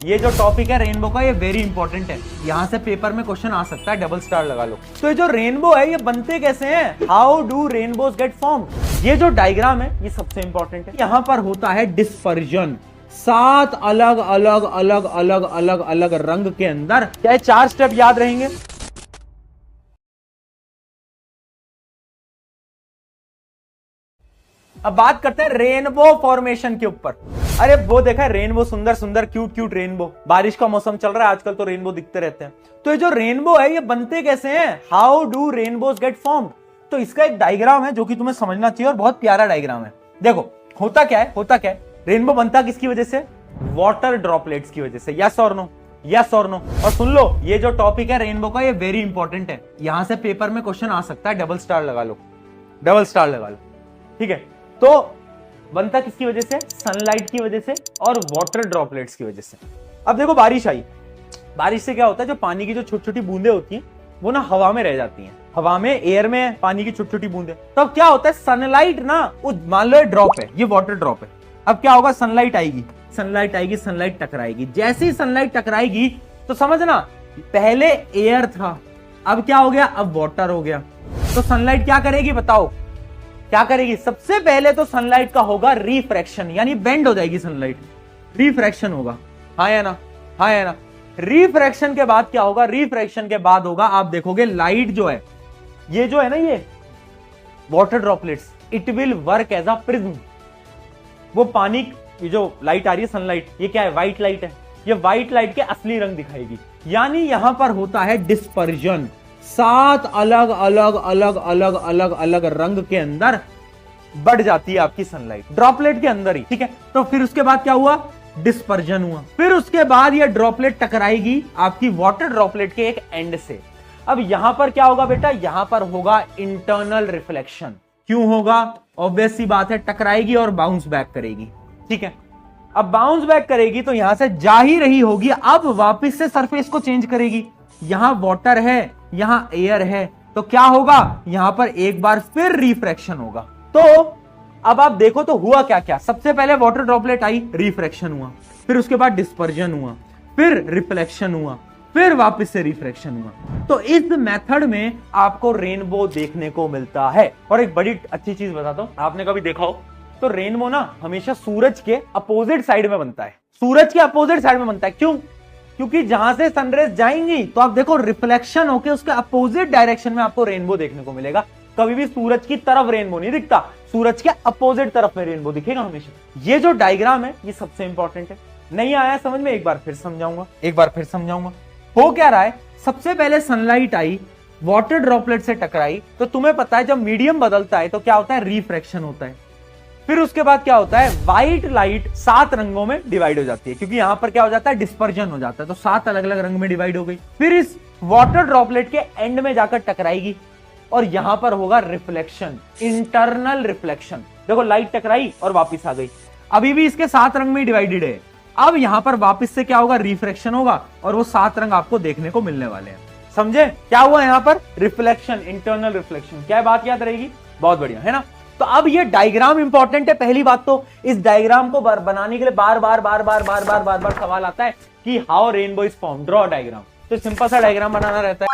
ये जो टॉपिक है रेनबो का, ये वेरी इंपॉर्टेंट है। यहाँ से पेपर में क्वेश्चन आ सकता है, डबल स्टार लगा लो। तो ये जो रेनबो है ये बनते कैसे हैं? How do rainbows get formed? ये जो डायग्राम है ये सबसे इंपॉर्टेंट है। यहाँ पर होता है डिस्पर्जन। 7 अलग अलग अलग अलग अलग अलग रंग के अंदर, क्या 4 स्टेप याद रहेंगे? अब बात करते हैं रेनबो फॉर्मेशन के ऊपर। अरे वो देखा है रेनबो, सुंदर सुंदर क्यूट क्यूट रेनबो। बारिश का मौसम चल रहा है आजकल, तो रेनबो दिखते रहते हैं। तो ये जो रेनबो है ये बनते कैसे हैं? How do rainbows get formed? तो इसका एक डायग्राम है जो कि तुम्हें समझना चाहिए, और बहुत प्यारा डायग्राम है। देखो होता क्या है, होता क्या है, रेनबो बनता किसकी वजह से? वाटर ड्रॉपलेट्स की वजह से। यस और नो, यस और नो। और सुन लो, ये जो टॉपिक है रेनबो का ये वेरी इंपॉर्टेंट है। यहां से पेपर में क्वेश्चन आ सकता है, डबल स्टार लगा लो, डबल स्टार लगा लो, ठीक है। तो बनता किसकी वजह से? सनलाइट की वजह से और वाटर ड्रॉपलेट्स की वजह से। अब देखो बारिश आई, बारिश से क्या होता है, जो पानी की जो छोटी छोटी बूंदे होती हैं वो ना हवा में रह जाती हैं, हवा में, एयर में पानी की छोटी छोटी बूंदे। तो अब क्या होता है, सनलाइट ना, मान लो ये ड्रॉप है, ये वाटर ड्रॉप है। अब क्या होगा, सनलाइट आएगी, सनलाइट आएगी, सनलाइट टकराएगी। जैसे ही सनलाइट टकराएगी तो समझना, पहले एयर था, अब क्या हो गया, अब वाटर हो गया। तो सनलाइट क्या करेगी बताओ, क्या करेगी? सबसे पहले तो सनलाइट का होगा रिफ्रैक्शन, यानी बेंड हो जाएगी सनलाइट, रिफ्रैक्शन होगा। हाँ या ना, हाँ या ना। रिफ्रैक्शन के बाद क्या होगा? रिफ्रैक्शन के बाद होगा, आप देखोगे लाइट जो है, ये जो है ना, ये water droplets, it will work as a prism. वो पानी, ये जो लाइट आ रही है सनलाइट, ये क्या है? व्हाइट लाइट है। ये व्हाइट लाइट के असली रंग दिखाएगी। यानी यहां पर होता है डिस्पर्जन। 7 अलग अलग अलग अलग अलग अलग रंग के अंदर बढ़ जाती है आपकी सनलाइट, ड्रॉपलेट के अंदर ही, ठीक है। तो फिर उसके बाद क्या हुआ? डिस्पर्जन हुआ। फिर उसके बाद ये ड्रॉपलेट टकराएगी आपकी वाटर ड्रॉपलेट के एक एंड से। अब यहां पर क्या होगा बेटा? यहां पर होगा इंटरनल रिफ्लेक्शन। क्यों होगा? ऑब्वियस सी बात है, टकराएगी और बाउंस बैक करेगी, ठीक है। अब बाउंस बैक करेगी तो यहां से जा ही रही होगी, अब वापस से सरफेस को चेंज करेगी। यहां वाटर है, यहां एयर है, तो क्या होगा? यहां पर एक बार फिर रिफ्रैक्शन होगा। तो अब आप देखो तो हुआ क्या क्या। सबसे पहले वाटर ड्रॉपलेट आई, रिफ्रैक्शन हुआ, फिर उसके बाद डिस्पर्जन हुआ, फिर रिफ्लेक्शन हुआ, फिर वापस से रिफ्रैक्शन हुआ। तो इस मेथड में आपको रेनबो देखने को मिलता है। और एक बड़ी अच्छी चीज बताता हूं, आपने कभी देखा हो तो रेनबो ना हमेशा सूरज के अपोजिट साइड में बनता है, सूरज के अपोजिट साइड में बनता है। क्यों? क्योंकि जहां से सनरेज जाएंगी तो आप देखो रिफ्लेक्शन होकर उसके अपोजिट डायरेक्शन में आपको रेनबो देखने को मिलेगा। कभी भी सूरज की तरफ रेनबो नहीं दिखता, सूरज के अपोजिट तरफ में रेनबो दिखेगा हमेशा। ये जो डायग्राम है ये सबसे इंपॉर्टेंट है। नहीं आया समझ में? एक बार फिर समझाऊंगा, एक बार फिर समझाऊंगा। हो क्या रहा है, सबसे पहले सनलाइट आई, वाटर ड्रॉपलेट से टकराई, तो तुम्हें पता है जब मीडियम बदलता है तो क्या होता है? रिफ्रैक्शन होता है। फिर उसके बाद क्या होता है? व्हाइट लाइट 7 रंगों में डिवाइड हो जाती है, क्योंकि यहां पर क्या हो जाता है? डिस्पर्जन हो जाता है, तो 7 अलग अलग रंग में डिवाइड हो गई। फिर इस वाटर ड्रॉपलेट के एंड में जाकर टकराएगी और यहां पर होगा रिफ्लेक्शन, इंटरनल रिफ्लेक्शन। देखो लाइट टकराई और वापस आ गई, अभी भी इसके 7 रंग में डिवाइडेड है। अब यहां पर वापस से क्या होगा? रिफ्रैक्शन होगा और वो 7 रंग आपको देखने को मिलने वाले हैं। समझे क्या हुआ यहां पर? Reflection, internal reflection. क्या बात याद रहेगी? बहुत बढ़िया, है ना। तो अब ये डायग्राम इंपॉर्टेंट है। पहली बात तो इस डायग्राम को बनाने के लिए बार बार बार बार बार बार बार बार सवाल आता है कि how rainbow is form, draw diagram. तो सिंपल सा डायग्राम बनाना रहता है।